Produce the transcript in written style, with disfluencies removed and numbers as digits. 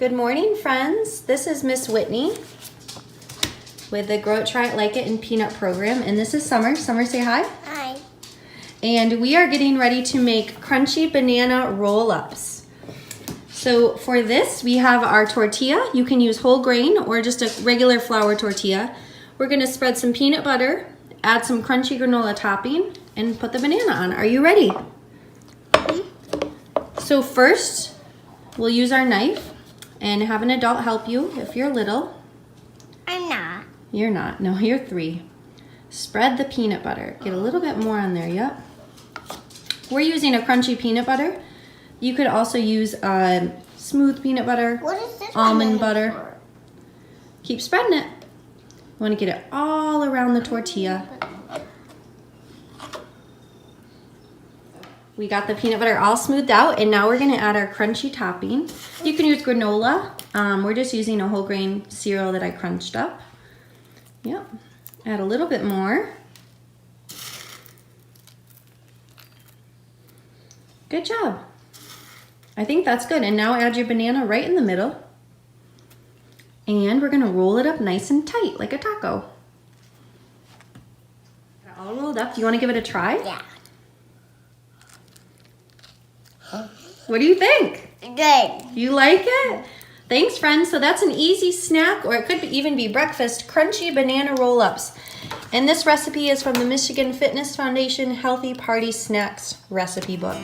Good morning, friends. This is Miss Whitney with the Grow It, Try It, Like It, and Peanut program. And this is Summer. Summer, say hi. Hi. And we are getting ready to make crunchy banana roll-ups. So for this, we have our tortilla. You can use whole grain or just a regular flour tortilla. We're gonna spread some peanut butter, add some crunchy granola topping, and put the banana on. Are you ready? So first, we'll use our knife and have an adult help you if you're little. I'm not. You're not. No, you're 3. Spread the peanut butter. Get a little bit more on there, yep. We're using a crunchy peanut butter. You could also use smooth peanut butter, What is this almond one butter. for? Keep spreading it. You want to get it all around the tortilla. We got the peanut butter all smoothed out, and now we're gonna add our crunchy topping. You can use granola. We're just using a whole grain cereal that I crunched up. Yep, add a little bit more. Good job. I think that's good. And now add your banana right in the middle. And we're gonna roll it up nice and tight, like a taco. All rolled up. Do you wanna give it a try? Yeah. What do you think? Good. You like it? Thanks, friends. So that's an easy snack, or it could even be breakfast, crunchy banana roll-ups. And this recipe is from the Michigan Fitness Foundation Healthy Party Snacks recipe book.